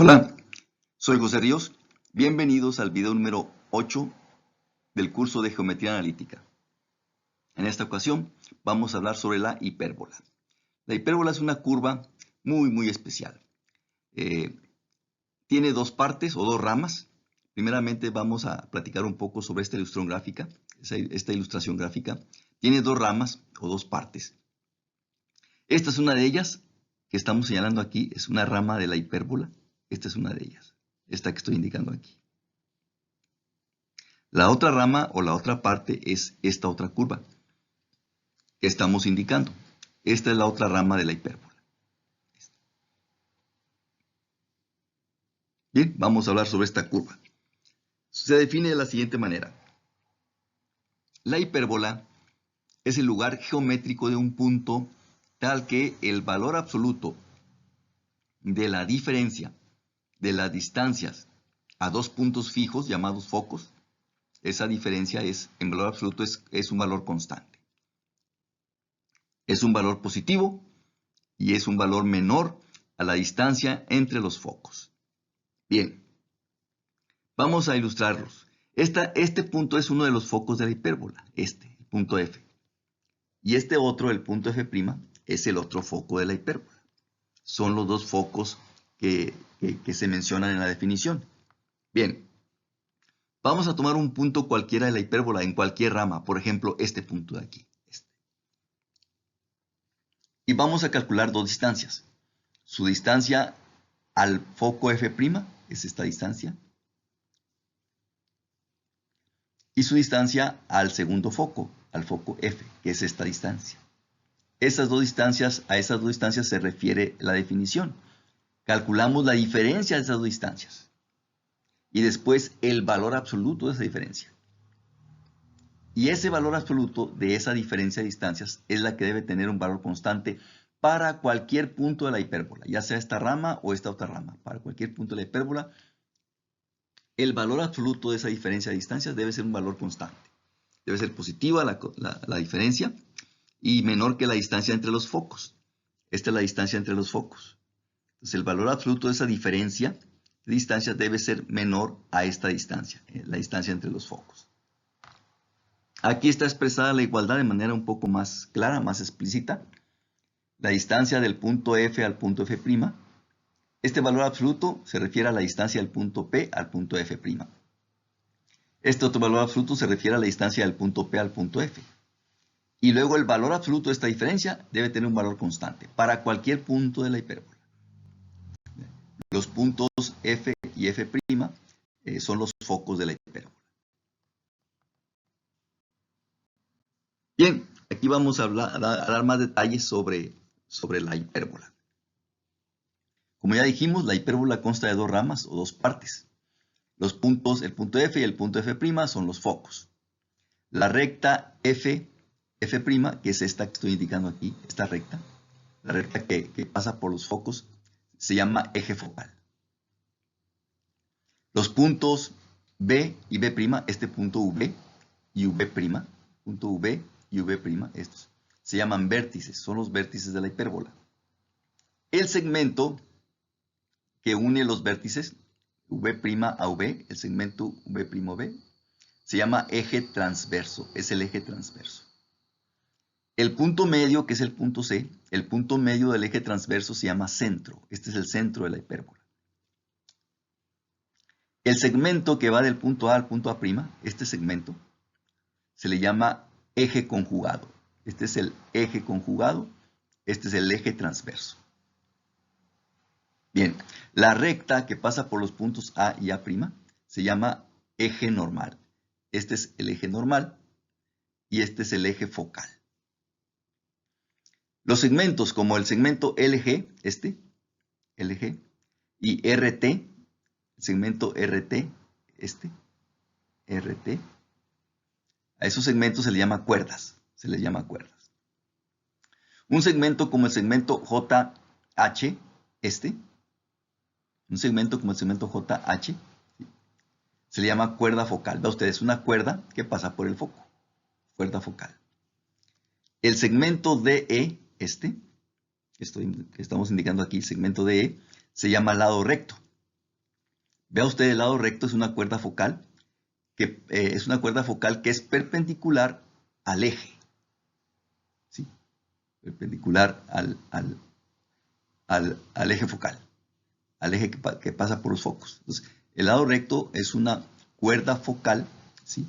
Hola, soy José Ríos. Bienvenidos al video número 8 del curso de Geometría Analítica. En esta ocasión vamos a hablar sobre la hipérbola. La hipérbola es una curva muy especial. Tiene dos partes o dos ramas. Primeramente vamos a platicar un poco sobre esta ilustración gráfica. Tiene dos ramas o dos partes. Esta es una de ellas que estamos señalando aquí, es una rama de la hipérbola. Esta es una de ellas, esta que estoy indicando aquí. La otra rama o la otra parte es esta otra curva que estamos indicando. Esta es la otra rama de la hipérbola. Bien, vamos a hablar sobre esta curva. Se define de la siguiente manera. La hipérbola es el lugar geométrico de un punto tal que el valor absoluto de la diferencia de las distancias a dos puntos fijos llamados focos, esa diferencia en valor absoluto es un valor constante. Es un valor positivo y es un valor menor a la distancia entre los focos. Bien, vamos a ilustrarlos. Este punto es uno de los focos de la hipérbola, el punto F. Y este otro, el punto F', es el otro foco de la hipérbola. Son los dos focos que se mencionan en la definición. Bien, vamos a tomar un punto cualquiera de la hipérbola en cualquier rama, por ejemplo, este punto de aquí. Y vamos a calcular dos distancias. Su distancia al foco F' es esta distancia. Y su distancia al segundo foco, al foco F, que es esta distancia. A esas dos distancias se refiere la definición. Calculamos la diferencia de esas dos distancias. Y después el valor absoluto de esa diferencia. Y ese valor absoluto de esa diferencia de distancias es la que debe tener un valor constante para cualquier punto de la hipérbola, ya sea esta rama o esta otra rama. Para cualquier punto de la hipérbola, el valor absoluto de esa diferencia de distancias debe ser un valor constante. Debe ser positiva la diferencia y menor que la distancia entre los focos. Esta es la distancia entre los focos. Entonces el valor absoluto de esa diferencia de distancia debe ser menor a esta distancia, la distancia entre los focos. Aquí está expresada la igualdad de manera un poco más clara, más explícita. La distancia del punto F al punto F'. Este valor absoluto se refiere a la distancia del punto P al punto F'. Este otro valor absoluto se refiere a la distancia del punto P al punto F. Y luego el valor absoluto de esta diferencia debe tener un valor constante para cualquier punto de la hipérbola. Los puntos F y F' son los focos de la hipérbola. Bien, aquí vamos a dar más detalles sobre la hipérbola. Como ya dijimos, la hipérbola consta de dos ramas o dos partes. El punto F y el punto F' son los focos. La recta F', que es esta que estoy indicando aquí, esta recta, la recta que pasa por los focos, se llama eje focal. Los puntos B y B', este punto V y V', estos se llaman vértices, son los vértices de la hipérbola. El segmento que une los vértices V' a V, el segmento V', se llama eje transverso, es el eje transverso. El punto medio, que es el punto C, el punto medio del eje transverso se llama centro, este es el centro de la hipérbola. El segmento que va del punto A al punto A', este segmento, se le llama eje conjugado. Este es el eje conjugado, este es el eje transverso. Bien, la recta que pasa por los puntos A y A' se llama eje normal. Este es el eje normal y este es el eje focal. Los segmentos como el segmento LG, LG, y RT, el segmento RT, RT, a esos segmentos se les llama cuerdas, Un segmento como el segmento JH, un segmento como el segmento JH, se le llama cuerda focal. Vean ustedes, una cuerda que pasa por el foco, cuerda focal. El segmento DE, que estamos indicando aquí, segmento DE, se llama lado recto. Vea usted, el lado recto es una cuerda focal que es perpendicular al eje, ¿sí? Perpendicular al eje focal, al eje que pasa por los focos. Entonces, el lado recto es una cuerda focal, ¿sí?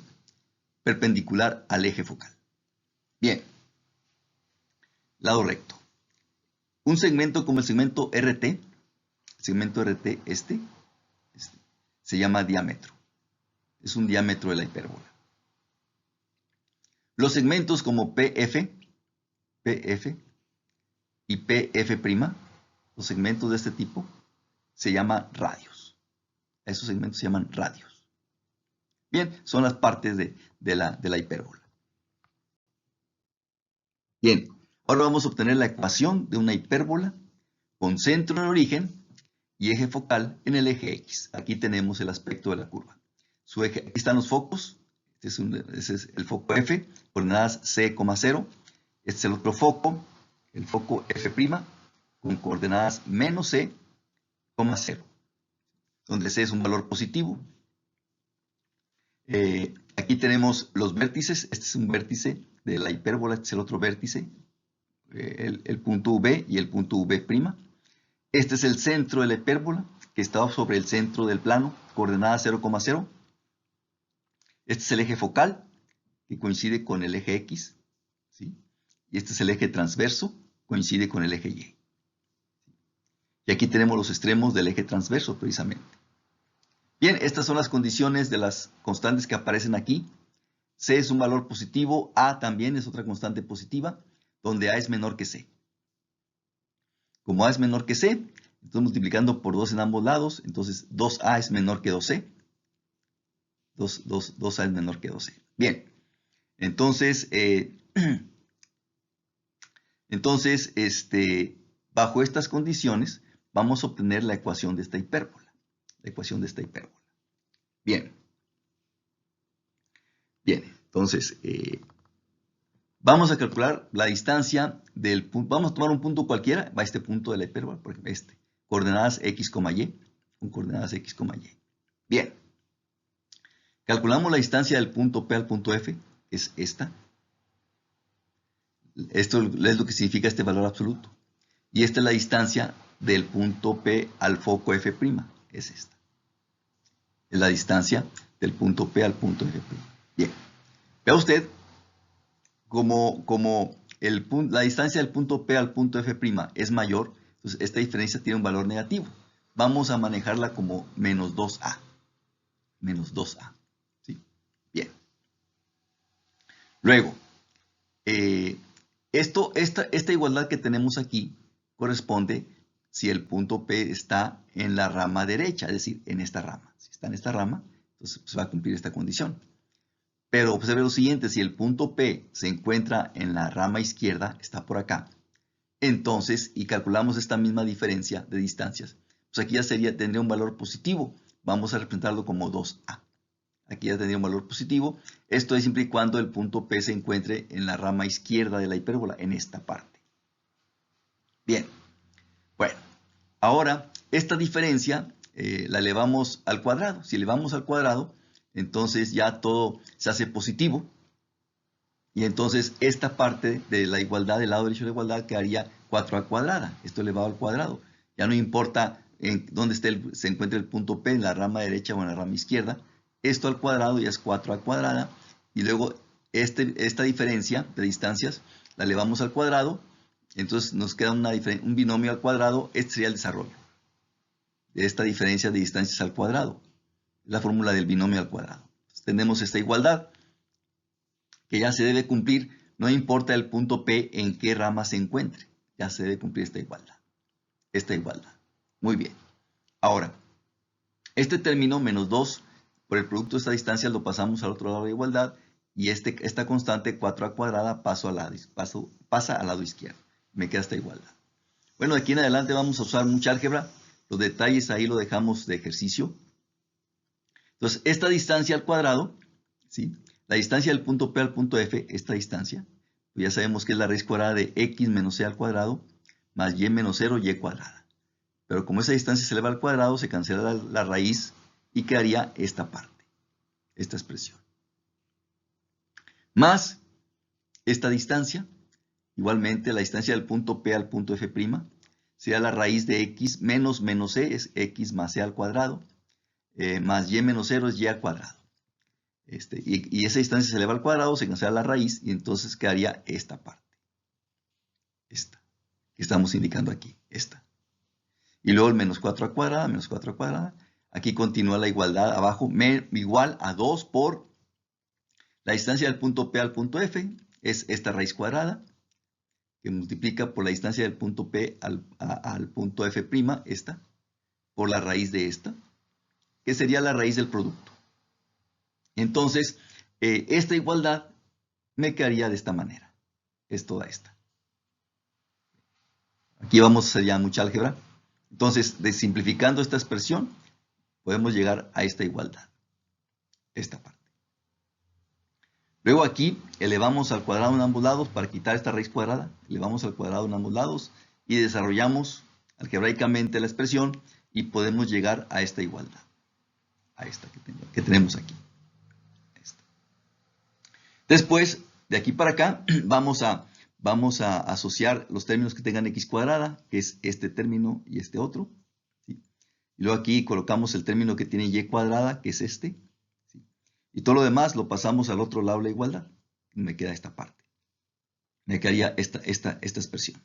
Perpendicular al eje focal. Bien, lado recto. Un segmento como el segmento RT, se llama diámetro. Es un diámetro de la hipérbola. Los segmentos como PF y PF', los segmentos de este tipo, se llaman radios. Esos segmentos se llaman radios. Bien, son las partes de la hipérbola. Bien, ahora vamos a obtener la ecuación de una hipérbola con centro en el origen y eje focal en el eje X. Aquí tenemos el aspecto de la curva. Su eje, aquí están los focos. Este es el foco F, coordenadas C, 0. Este es el otro foco, el foco F', con coordenadas menos C, 0, donde C es un valor positivo. Aquí tenemos los vértices. Este es un vértice de la hipérbola, este es el otro vértice, el punto V y el punto V'. Este es el centro de la hipérbola, que está sobre el centro del plano, coordenada 0, 0. Este es el eje focal, que coincide con el eje X, ¿sí? Y este es el eje transverso, coincide con el eje Y. Y aquí tenemos los extremos del eje transverso, precisamente. Bien, estas son las condiciones de las constantes que aparecen aquí. C es un valor positivo, A también es otra constante positiva, donde A es menor que C. Como A es menor que C, estoy multiplicando por 2 en ambos lados, entonces 2A es menor que 2C. 2A es menor que 2C. Bien, entonces, bajo estas condiciones, vamos a obtener la ecuación de esta hipérbola. Bien. Bien, entonces, vamos a calcular la distancia del punto. Vamos a tomar un punto cualquiera, va a este punto de la hipérbola, por ejemplo, coordenadas X, Y, con coordenadas X, Y. Bien. Calculamos la distancia del punto P al punto F, que es esta. Esto es lo que significa este valor absoluto. Y esta es la distancia del punto P al foco F', es esta. Es la distancia del punto P al punto F'. Bien. Vea usted como la distancia del punto P al punto F' es mayor, entonces esta diferencia tiene un valor negativo. Vamos a manejarla como menos 2A. Menos 2A. ¿Sí? Bien. Luego, esta igualdad que tenemos aquí corresponde si el punto P está en la rama derecha, es decir, en esta rama. Si está en esta rama, entonces pues, va a cumplir esta condición. Pero observe lo siguiente, si el punto P se encuentra en la rama izquierda, está por acá, entonces, y calculamos esta misma diferencia de distancias, pues aquí ya tendría un valor positivo. Vamos a representarlo como 2A. Aquí ya tendría un valor positivo. Esto es siempre y cuando el punto P se encuentre en la rama izquierda de la hipérbola, en esta parte. Bien. Bueno, ahora esta diferencia la elevamos al cuadrado. Si elevamos al cuadrado, entonces ya todo se hace positivo. Y entonces esta parte de la igualdad, del lado derecho de la igualdad, quedaría 4A cuadrada. Esto elevado al cuadrado. Ya no importa en dónde se encuentre el punto P, en la rama derecha o en la rama izquierda. Esto al cuadrado ya es 4A cuadrada. Y luego esta diferencia de distancias la elevamos al cuadrado. Entonces nos queda un binomio al cuadrado. Este sería el desarrollo de esta diferencia de distancias al cuadrado. La fórmula del binomio al cuadrado. Entonces, tenemos esta igualdad que ya se debe cumplir, no importa el punto P en qué rama se encuentre, ya se debe cumplir esta igualdad. Muy bien. Ahora, este término, menos 2, por el producto de esta distancia lo pasamos al otro lado de la igualdad y esta constante 4A cuadrada pasa al lado izquierdo. Me queda esta igualdad. Bueno, de aquí en adelante vamos a usar mucha álgebra. Los detalles ahí lo dejamos de ejercicio. Entonces, esta distancia al cuadrado, ¿sí? La distancia del punto P al punto F, esta distancia, pues ya sabemos que es la raíz cuadrada de x menos c al cuadrado más y menos 0 y cuadrada. Pero como esa distancia se eleva al cuadrado, se cancela la raíz y quedaría esta parte, esta expresión. Más esta distancia, igualmente la distancia del punto P al punto F', sería la raíz de x menos c, es x más c al cuadrado, más y menos 0 es y al cuadrado. Y esa distancia se eleva al cuadrado, se cancela la raíz, y entonces quedaría esta parte. Esta, que estamos indicando aquí, esta. Y luego el menos 4 a cuadrada, menos 4 a cuadrada. Aquí continúa la igualdad abajo, igual a 2 por la distancia del punto P al punto F, es esta raíz cuadrada, que multiplica por la distancia del punto P al punto F', esta, por la raíz de esta, que sería la raíz del producto. Entonces, esta igualdad me quedaría de esta manera. Es toda esta. Aquí vamos a hacer ya mucha álgebra. Entonces, simplificando esta expresión, podemos llegar a esta igualdad. Esta parte. Luego aquí elevamos al cuadrado en ambos lados para quitar esta raíz cuadrada. Elevamos al cuadrado en ambos lados y desarrollamos algebraicamente la expresión y podemos llegar a esta igualdad. A esta que tenemos aquí. Esta. Después, de aquí para acá, vamos a asociar los términos que tengan x cuadrada, que es este término y este otro. ¿Sí? Y luego aquí colocamos el término que tiene y cuadrada, que es este. ¿Sí? Y todo lo demás lo pasamos al otro lado de la igualdad. Me queda esta parte. Me quedaría esta expresión.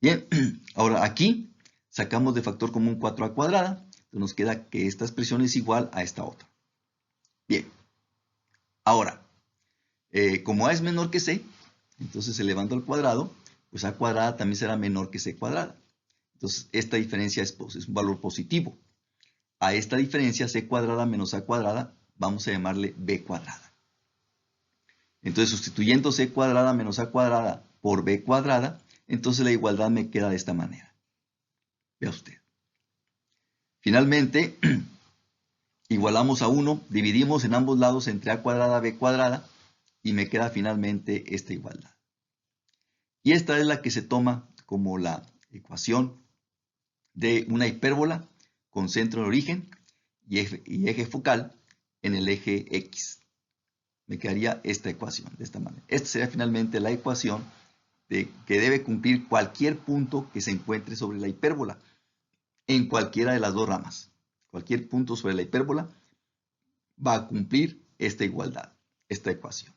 Bien, ahora aquí sacamos de factor común 4 a cuadrada. Entonces nos queda que esta expresión es igual a esta otra. Bien. Ahora, como a es menor que c, entonces elevando al cuadrado, pues a cuadrada también será menor que c cuadrada. Entonces esta diferencia es un valor positivo. A esta diferencia c cuadrada menos a cuadrada vamos a llamarle b cuadrada. Entonces sustituyendo c cuadrada menos a cuadrada por b cuadrada, entonces la igualdad me queda de esta manera. Vea usted. Finalmente, igualamos a 1, dividimos en ambos lados entre a cuadrada b cuadrada y me queda finalmente esta igualdad. Y esta es la que se toma como la ecuación de una hipérbola con centro en origen y eje focal en el eje X. Me quedaría esta ecuación de esta manera. Esta sería finalmente la ecuación que debe cumplir cualquier punto que se encuentre sobre la hipérbola en cualquiera de las dos ramas. Cualquier punto sobre la hipérbola va a cumplir esta igualdad, esta ecuación.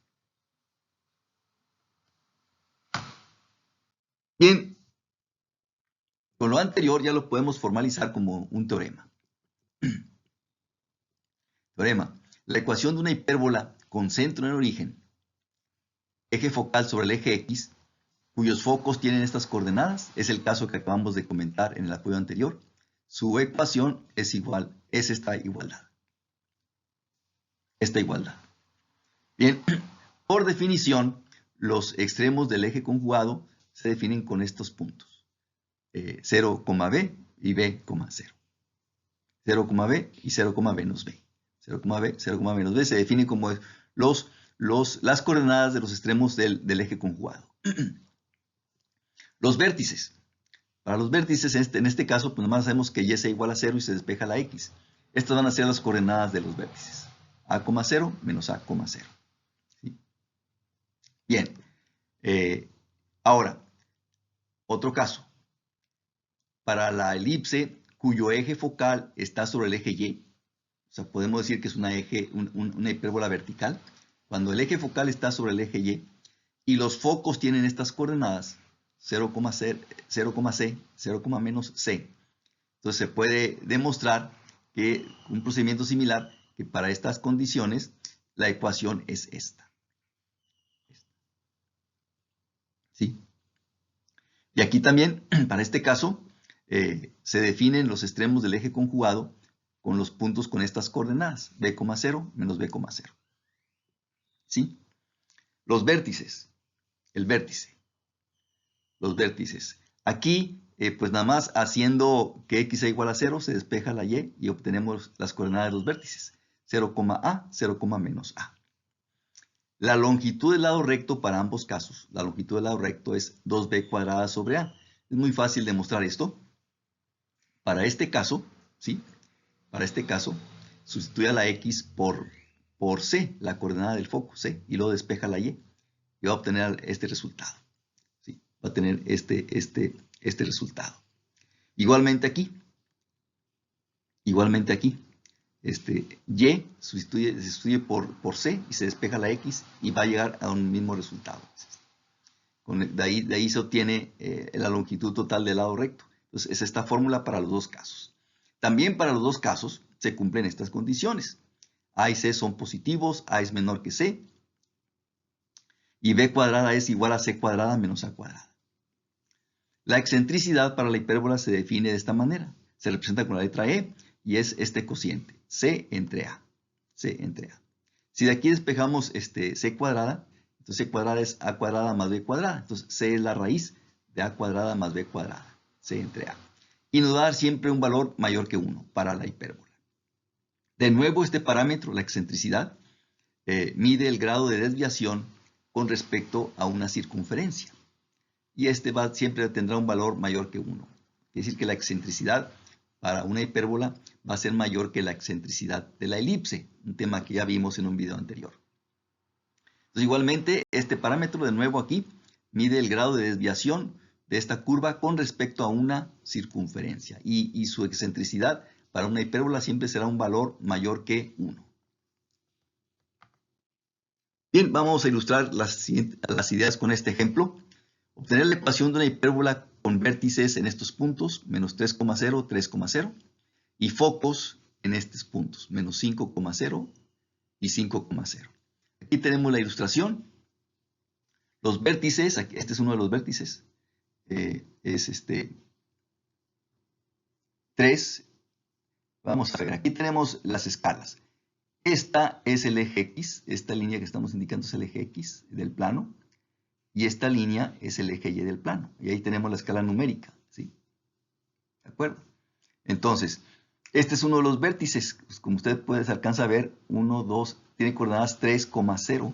Bien, con lo anterior ya lo podemos formalizar como un teorema. Teorema. La ecuación de una hipérbola con centro en origen, eje focal sobre el eje X, cuyos focos tienen estas coordenadas, es el caso que acabamos de comentar en el apoyo anterior. Su ecuación es esta igualdad. Esta igualdad. Bien, por definición, los extremos del eje conjugado se definen con estos puntos. 0, b y b, 0. 0, b y 0, menos b. 0, b, 0, menos b se definen como las coordenadas de los extremos del eje conjugado. Los vértices. Para los vértices, en este caso, pues nomás sabemos que y es igual a 0 y se despeja la x. Estas van a ser las coordenadas de los vértices. A,0 menos A,0. ¿Sí? Bien. Ahora, otro caso. Para la elipse cuyo eje focal está sobre el eje y, o sea, podemos decir que es una hipérbola vertical. Cuando el eje focal está sobre el eje y los focos tienen estas coordenadas, 0, c, 0, menos c. Entonces se puede demostrar que un procedimiento similar, que para estas condiciones la ecuación es esta. ¿Sí? Y aquí también, para este caso, se definen los extremos del eje conjugado con los puntos con estas coordenadas, b,0 menos b,0. ¿Sí? Los vértices, el vértice. Los vértices. Aquí, pues nada más haciendo que x sea igual a 0, se despeja la y obtenemos las coordenadas de los vértices. 0, a, 0, menos a. La longitud del lado recto para ambos casos, la longitud del lado recto es 2b cuadrada sobre a. Es muy fácil demostrar esto. Para este caso, ¿sí? para este caso, sustituye a la X por C, la coordenada del foco, C, y luego despeja la Y. Y va a obtener este resultado. ¿Sí? Va a tener este resultado. Igualmente aquí, Y se sustituye por C y se despeja la X y va a llegar a un mismo resultado. De ahí se obtiene la longitud total del lado recto. Entonces, es esta fórmula para los dos casos. También para los dos casos se cumplen estas condiciones. A y C son positivos, A es menor que C, y B cuadrada es igual a C cuadrada menos A cuadrada. La excentricidad para la hipérbola se define de esta manera. Se representa con la letra E y es este cociente, C entre A. Si de aquí despejamos C cuadrada, entonces C cuadrada es A cuadrada más B cuadrada. Entonces C es la raíz de A cuadrada más B cuadrada, C entre A. Y nos va a dar siempre un valor mayor que 1 para la hipérbola. De nuevo, este parámetro, la excentricidad, mide el grado de desviación con respecto a una circunferencia. Y siempre tendrá un valor mayor que 1. Quiere decir que la excentricidad para una hipérbola va a ser mayor que la excentricidad de la elipse, un tema que ya vimos en un video anterior. Entonces, igualmente, este parámetro, de nuevo aquí, mide el grado de desviación de esta curva con respecto a una circunferencia. Y su excentricidad para una hipérbola siempre será un valor mayor que 1. Bien, vamos a ilustrar las ideas con este ejemplo. Obtener la ecuación de una hipérbola con vértices en estos puntos, menos 3,0, 3,0, y focos en estos puntos, menos 5,0 y 5,0. Aquí tenemos la ilustración. Los vértices, este es uno de los vértices, es 3. Vamos a ver, aquí tenemos las escalas. Esta es el eje X, esta línea que estamos indicando es el eje X del plano, y esta línea es el eje Y del plano. Y ahí tenemos la escala numérica, ¿sí? ¿De acuerdo? Entonces, este es uno de los vértices, pues como usted alcanza a ver, 1, 2, tiene coordenadas 3,0.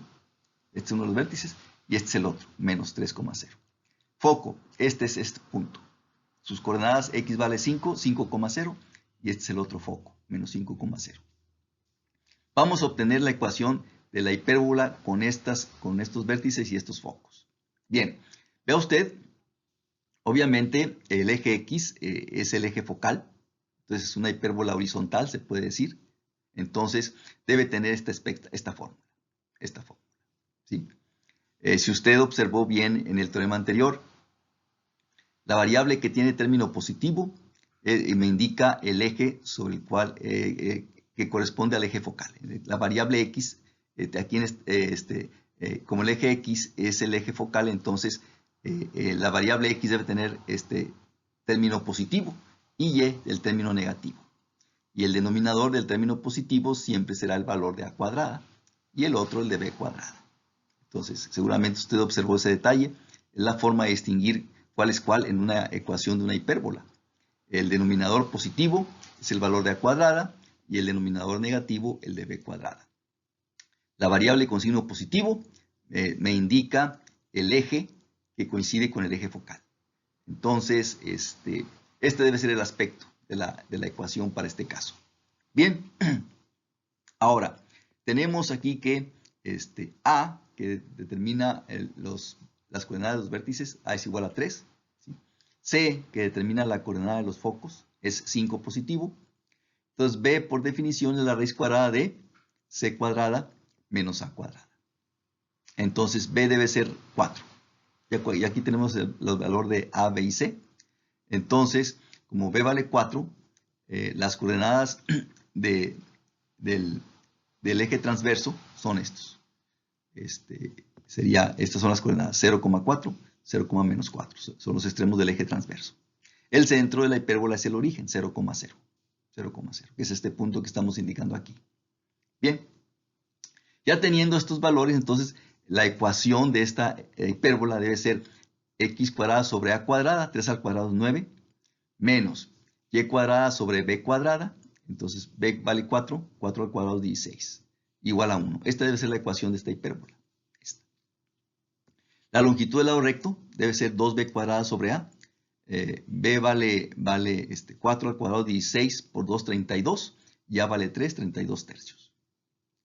Este es uno de los vértices, y este es el otro, menos 3,0. Foco, este es este punto. Sus coordenadas X vale 5, 5,0, y este es el otro foco, menos 5,0. Vamos a obtener la ecuación de la hipérbola con estos vértices y estos focos. Bien, vea usted, obviamente el eje X es el eje focal, entonces es una hipérbola horizontal, se puede decir. Entonces debe tener esta fórmula. ¿Sí? Si usted observó bien en el teorema anterior, la variable que tiene término positivo me indica el eje sobre el cual que corresponde al eje focal. La variable X, aquí como el eje X es el eje focal, entonces la variable X debe tener este término positivo y Y el término negativo. Y el denominador del término positivo siempre será el valor de A cuadrada y el otro el de B cuadrada. Entonces, seguramente usted observó ese detalle. Es la forma de distinguir cuál es cuál en una ecuación de una hipérbola. El denominador positivo es el valor de A cuadrada y el denominador negativo el de B cuadrada. La variable con signo positivo me indica el eje que coincide con el eje focal. Entonces, este debe ser el aspecto de la ecuación para este caso. Bien, ahora, tenemos aquí que A, que determina las coordenadas de los vértices, A es igual a 3. ¿Sí? C, que determina la coordenada de los focos, es 5 positivo. Entonces, B, por definición, es la raíz cuadrada de C cuadrada menos A cuadrada. Entonces, B debe ser 4. Y aquí tenemos el valor de A, B y C. Entonces, como B vale 4, las coordenadas del eje transverso son estos. Estas son las coordenadas 0,4, 0,-4. Son los extremos del eje transverso. El centro de la hipérbola es el origen, 0,0. 0,0, que es este punto que estamos indicando aquí. Bien, ya teniendo estos valores, entonces la ecuación de esta hipérbola debe ser x cuadrada sobre a cuadrada, 3 al cuadrado es 9, menos y cuadrada sobre b cuadrada, entonces b vale 4, 4 al cuadrado es 16, igual a 1. Esta debe ser la ecuación de esta hipérbola. La longitud del lado recto debe ser 2b cuadrada sobre a. B vale 4 al cuadrado 16 por 2, 32. y a vale 3, 32 tercios.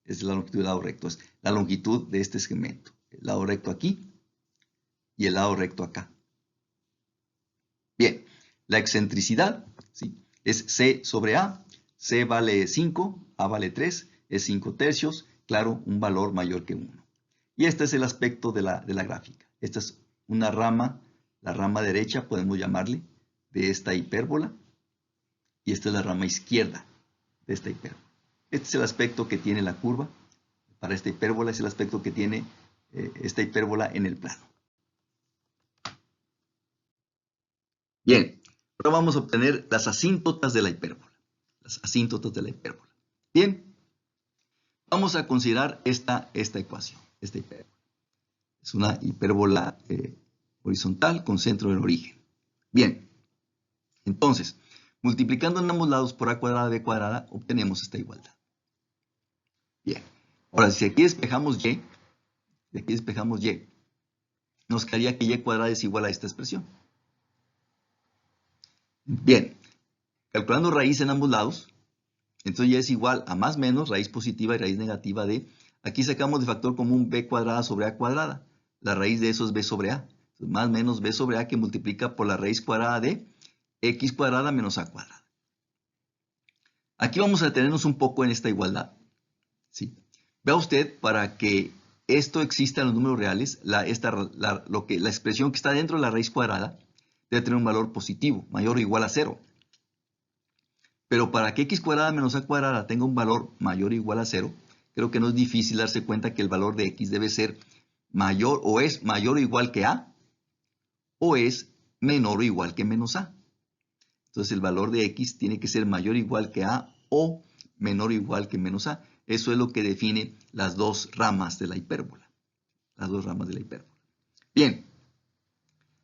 Esa es la longitud del lado recto, es la longitud de este segmento. El lado recto aquí y el lado recto acá. Bien, la excentricidad, ¿sí?, es C sobre A. C vale 5, A vale 3, es 5 tercios, claro, un valor mayor que 1. Y este es el aspecto de la gráfica. Esta es una rama, la rama derecha podemos llamarle, de esta hipérbola. Y esta es la rama izquierda de esta hipérbola. Este es el aspecto que tiene la curva. Para esta hipérbola es el aspecto que tiene esta hipérbola en el plano. Bien, ahora vamos a obtener las asíntotas de la hipérbola. Las asíntotas de la hipérbola. Bien, vamos a considerar esta ecuación, esta hipérbola. Es una hipérbola horizontal con centro en el origen. Bien, entonces, multiplicando en ambos lados por a cuadrada b cuadrada, obtenemos esta igualdad. Bien, ahora si aquí despejamos y, nos quedaría que y cuadrada es igual a esta expresión. Bien, calculando raíz en ambos lados, entonces y es igual a más menos raíz positiva y raíz negativa de, aquí sacamos de factor común b cuadrada sobre a cuadrada. La raíz de eso es b sobre a. Entonces, más menos b sobre a que multiplica por la raíz cuadrada de x cuadrada menos a cuadrada. Aquí vamos a detenernos un poco en esta igualdad. ¿Sí? Vea usted, para que esto exista en los números reales, la expresión que está dentro de la raíz cuadrada debe tener un valor positivo, mayor o igual a 0. Pero para que x cuadrada menos a cuadrada tenga un valor mayor o igual a 0, creo que no es difícil darse cuenta que el valor de x debe ser mayor o es mayor o igual que a, o es menor o igual que menos a. Entonces el valor de x tiene que ser mayor o igual que a o menor o igual que menos a. Eso es lo que define las dos ramas de la hipérbola. Las dos ramas de la hipérbola. Bien,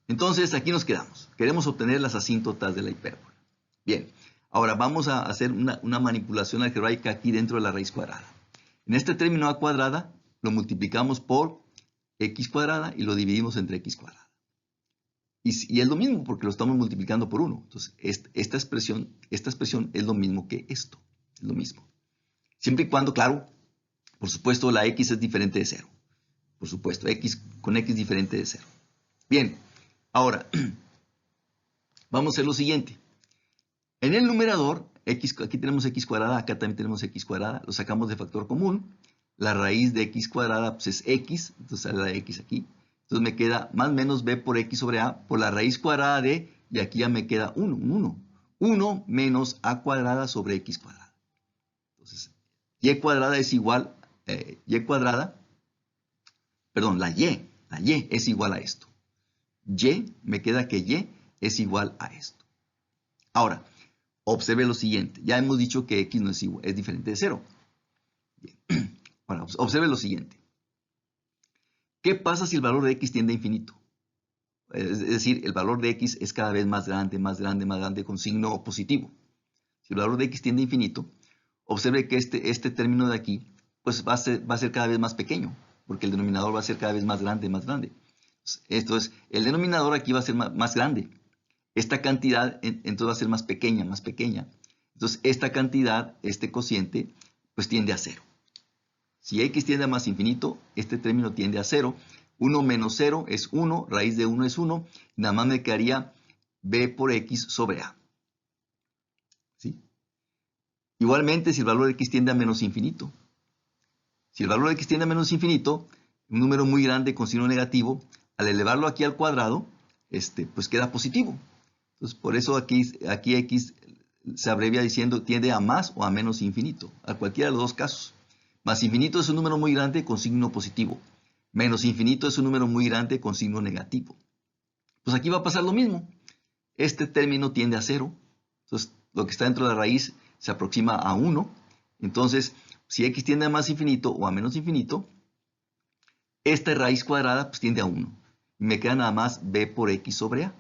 entonces aquí nos quedamos. Queremos obtener las asíntotas de la hipérbola. Bien, ahora vamos a hacer una manipulación algebraica aquí dentro de la raíz cuadrada. En este término a cuadrada lo multiplicamos por x cuadrada y lo dividimos entre x cuadrada. Y es lo mismo porque lo estamos multiplicando por 1. Entonces, esta expresión es lo mismo que esto. Es lo mismo. Siempre y cuando, claro, por supuesto, la x es diferente de 0. Por supuesto, con x diferente de 0. Bien, ahora, vamos a hacer lo siguiente. En el numerador, aquí tenemos x cuadrada, acá también tenemos x cuadrada. Lo sacamos de factor común. La raíz de x cuadrada pues, es x, entonces sale la x aquí. Entonces me queda más menos b por x sobre a por la raíz cuadrada de, y aquí ya me queda 1, un 1. 1 menos a cuadrada sobre x cuadrada. Entonces, y cuadrada es igual, la y es igual a esto. Me queda que y es igual a esto. Ahora, observe lo siguiente. Ya hemos dicho que x no es igual, es diferente de 0. Bien. Ahora, observe lo siguiente. ¿Qué pasa si el valor de x tiende a infinito? Es decir, el valor de x es cada vez más grande, más grande, más grande con signo positivo. Si el valor de x tiende a infinito, observe que este término de aquí pues va a ser cada vez más pequeño, porque el denominador va a ser cada vez más grande, más grande. Esto es, el denominador aquí va a ser más grande. Esta cantidad entonces va a ser más pequeña, más pequeña. Entonces esta cantidad, este cociente, pues tiende a 0. Si x tiende a más infinito, este término tiende a 0. 1 menos 0 es 1, raíz de 1 es 1. Nada más me quedaría b por x sobre a. ¿Sí? Igualmente, si el valor de x tiende a menos infinito. Si el valor de x tiende a menos infinito, un número muy grande con signo negativo, al elevarlo aquí al cuadrado, pues queda positivo. Entonces, por eso aquí x se abrevia diciendo tiende a más o a menos infinito, a cualquiera de los dos casos. Más infinito es un número muy grande con signo positivo. Menos infinito es un número muy grande con signo negativo. Pues aquí va a pasar lo mismo. Este término tiende a 0. Entonces, lo que está dentro de la raíz se aproxima a 1. Entonces, si x tiende a más infinito o a menos infinito, esta raíz cuadrada pues tiende a 1. Y me queda nada más b por x sobre a.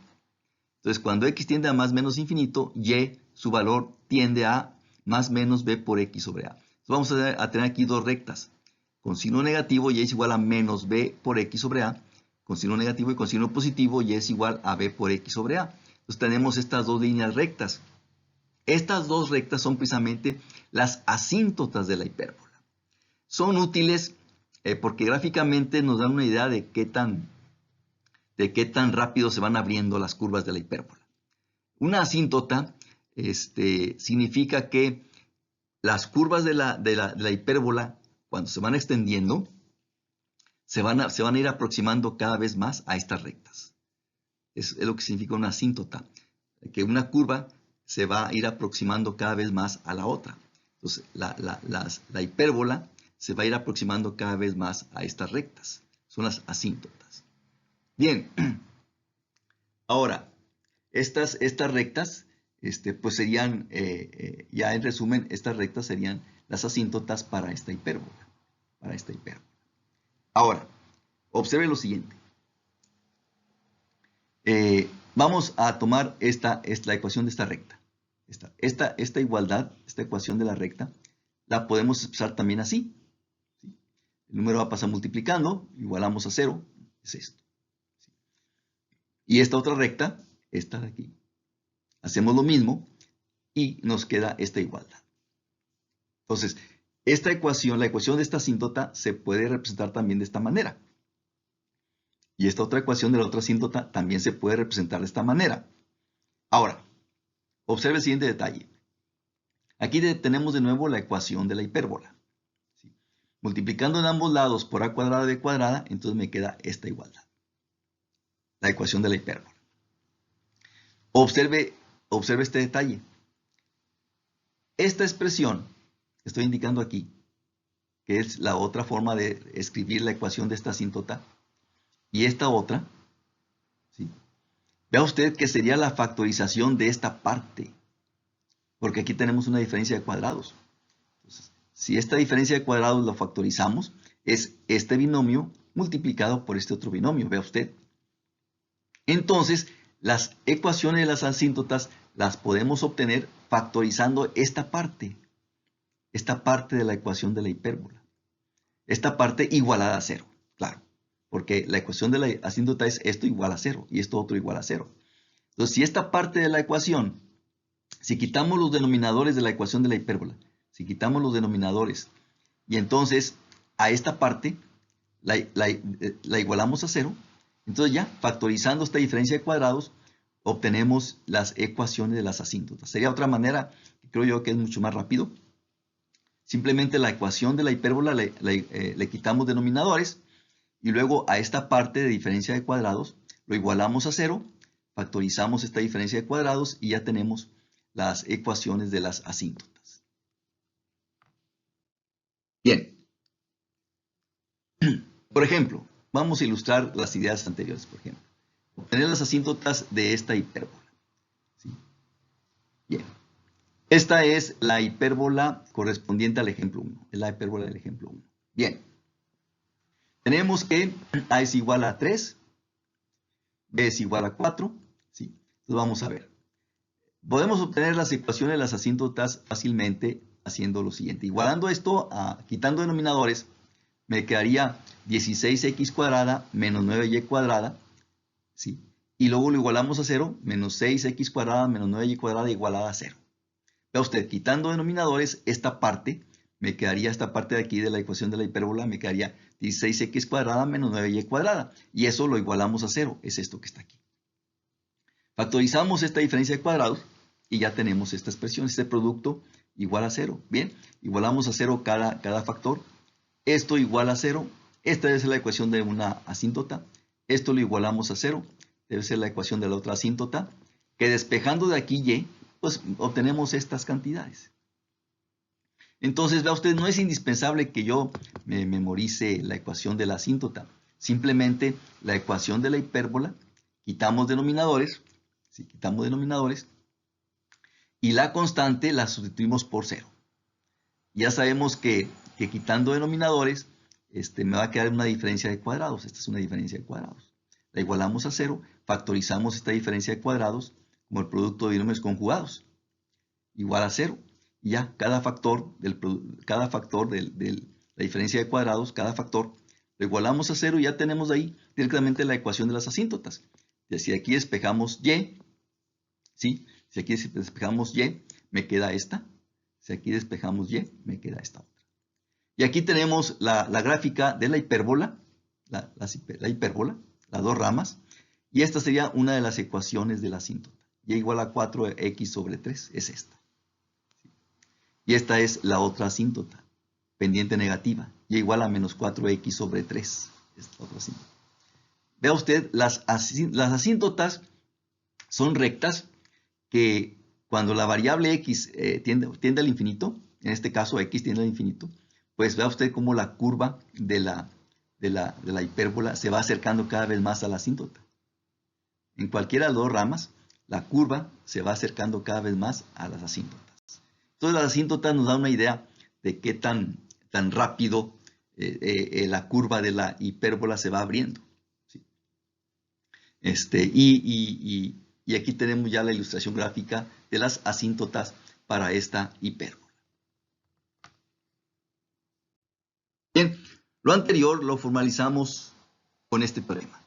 Entonces, cuando x tiende a más menos infinito, y, su valor, tiende a más menos b por x sobre a. Entonces, vamos a tener aquí dos rectas. Con signo negativo, y es igual a menos b por x sobre a. Con signo negativo y con signo positivo, y es igual a b por x sobre a. Entonces, tenemos estas dos líneas rectas. Estas dos rectas son precisamente las asíntotas de la hipérbola. Son útiles porque gráficamente nos dan una idea de qué tan rápido se van abriendo las curvas de la hipérbola. Una asíntota significa que las curvas de la hipérbola, cuando se van extendiendo, se van a ir aproximando cada vez más a estas rectas. Es lo que significa una asíntota, que una curva se va a ir aproximando cada vez más a la otra. Entonces, la hipérbola se va a ir aproximando cada vez más a estas rectas. Son las asíntotas. Bien, ahora, estas rectas, pues serían, ya en resumen, estas rectas serían las asíntotas para esta hipérbola. Ahora, observe lo siguiente. Vamos a tomar la ecuación de esta recta. Esta igualdad, esta ecuación de la recta, la podemos expresar también así. ¿Sí? El número va a pasar multiplicando, igualamos a 0, es esto. ¿Sí? Y esta otra recta, esta de aquí. Hacemos lo mismo y nos queda esta igualdad. Entonces, esta ecuación, la ecuación de esta asíntota, se puede representar también de esta manera. Y esta otra ecuación de la otra asíntota también se puede representar de esta manera. Ahora, observe el siguiente detalle. Aquí tenemos de nuevo la ecuación de la hipérbola. ¿Sí? Multiplicando en ambos lados por a cuadrada b cuadrada, entonces me queda esta igualdad. La ecuación de la hipérbola. Observe este detalle. Esta expresión que estoy indicando aquí, que es la otra forma de escribir la ecuación de esta asíntota, y esta otra, ¿sí? Vea usted que sería la factorización de esta parte, porque aquí tenemos una diferencia de cuadrados. Entonces, si esta diferencia de cuadrados la factorizamos, es este binomio multiplicado por este otro binomio, vea usted. Entonces, las ecuaciones de las asíntotas las podemos obtener factorizando esta parte de la ecuación de la hipérbola. Esta parte igualada a 0, claro. Porque la ecuación de la asíntota es esto igual a 0 y esto otro igual a 0. Entonces, si esta parte de la ecuación, si quitamos los denominadores de la ecuación de la hipérbola, si quitamos los denominadores, y entonces a esta parte la igualamos a 0, entonces ya factorizando esta diferencia de cuadrados, obtenemos las ecuaciones de las asíntotas. Sería otra manera, que creo yo que es mucho más rápido. Simplemente la ecuación de la hipérbola le quitamos denominadores, y luego a esta parte de diferencia de cuadrados lo igualamos a 0, factorizamos esta diferencia de cuadrados y ya tenemos las ecuaciones de las asíntotas. Bien. Por ejemplo, vamos a ilustrar las ideas anteriores, por ejemplo. Obtener las asíntotas de esta hipérbola. ¿Sí? Bien. Esta es la hipérbola correspondiente al ejemplo 1. Es la hipérbola del ejemplo 1. Bien. Tenemos que A es igual a 3, B es igual a 4. ¿Sí? Entonces vamos a ver. Podemos obtener las ecuaciones de las asíntotas fácilmente haciendo lo siguiente. Igualando esto, quitando denominadores, me quedaría 16x cuadrada menos 9y cuadrada. ¿Sí? Y luego lo igualamos a 0, menos 6x cuadrada menos 9y cuadrada igualada a 0. Vea usted, quitando denominadores, esta parte de aquí de la ecuación de la hipérbola, me quedaría 16x cuadrada menos 9y cuadrada. Y eso lo igualamos a 0, es esto que está aquí. Factorizamos esta diferencia de cuadrados y ya tenemos esta expresión, este producto igual a 0. Bien, igualamos a 0 cada factor. Esto igual a 0. Esta debe ser la ecuación de una asíntota. Esto lo igualamos a 0. Debe ser la ecuación de la otra asíntota. Que despejando de aquí y, pues obtenemos estas cantidades. Entonces, vea usted, no es indispensable que yo me memorice la ecuación de la asíntota. Simplemente la ecuación de la hipérbola, quitamos denominadores, ¿sí? Quitamos denominadores, y la constante la sustituimos por 0. Ya sabemos que quitando denominadores, me va a quedar una diferencia de cuadrados. Esta es una diferencia de cuadrados. La igualamos a 0, factorizamos esta diferencia de cuadrados como el producto de binomios conjugados. Igual a 0. Y ya cada factor de la diferencia de cuadrados, cada factor, lo igualamos a 0 y ya tenemos ahí directamente la ecuación de las asíntotas. Y si aquí despejamos y, ¿sí? Si aquí despejamos y, me queda esta. Si aquí despejamos y, me queda esta otra. Y aquí tenemos la gráfica de la hipérbola, la hipérbola, las dos ramas. Y esta sería una de las ecuaciones de la asíntota. Y igual a 4x sobre 3 es esta. Y esta es la otra asíntota, pendiente negativa. Y igual a menos 4x sobre 3. Esta otra asíntota. Vea usted, las asíntotas son rectas que cuando la variable x tiende al infinito, en este caso x tiende al infinito, pues vea usted cómo la curva de la hipérbola se va acercando cada vez más a la asíntota. En cualquiera de las dos ramas, la curva se va acercando cada vez más a las asíntotas. Entonces las asíntotas nos dan una idea de qué tan rápido la curva de la hipérbola se va abriendo. ¿Sí? Y aquí tenemos ya la ilustración gráfica de las asíntotas para esta hipérbola. Bien, lo anterior lo formalizamos con este teorema.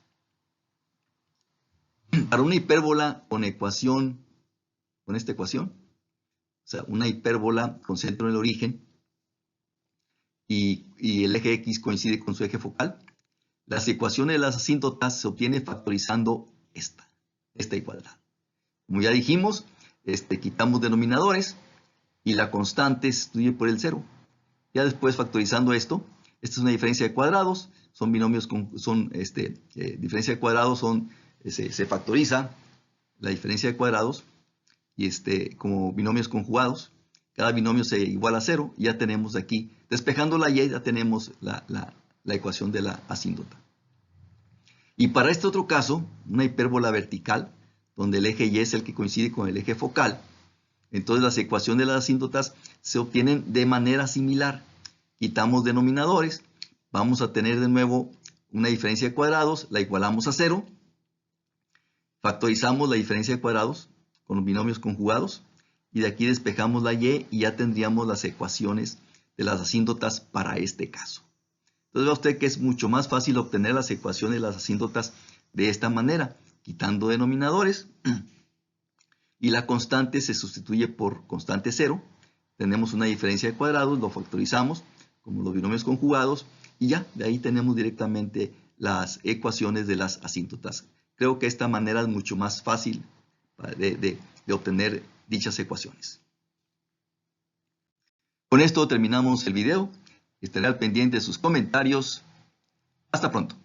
Para una hipérbola con esta ecuación, o sea, una hipérbola con centro en el origen y el eje X coincide con su eje focal, las ecuaciones de las asíntotas se obtienen factorizando esta y cuadrada. Como ya dijimos, quitamos denominadores y la constante se sustituye por el cero. Ya después factorizando esto, esta es una diferencia de cuadrados, son binomios diferencia de cuadrados se factoriza la diferencia de cuadrados y como binomios conjugados. Cada binomio se iguala a 0 y ya tenemos aquí, despejando la y, ya tenemos la ecuación de la asíntota. Y para este otro caso, una hipérbola vertical, donde el eje y es el que coincide con el eje focal, entonces las ecuaciones de las asíntotas se obtienen de manera similar. Quitamos denominadores, vamos a tener de nuevo una diferencia de cuadrados, la igualamos a 0, factorizamos la diferencia de cuadrados con los binomios conjugados y de aquí despejamos la y ya tendríamos las ecuaciones de las asíntotas para este caso. Entonces ve usted que es mucho más fácil obtener las ecuaciones de las asíntotas de esta manera, quitando denominadores y la constante se sustituye por constante 0. Tenemos una diferencia de cuadrados, lo factorizamos como los binomios conjugados y ya, de ahí tenemos directamente las ecuaciones de las asíntotas. Creo que esta manera es mucho más fácil de obtener dichas ecuaciones. Con esto terminamos el video. Estaré al pendiente de sus comentarios. Hasta pronto.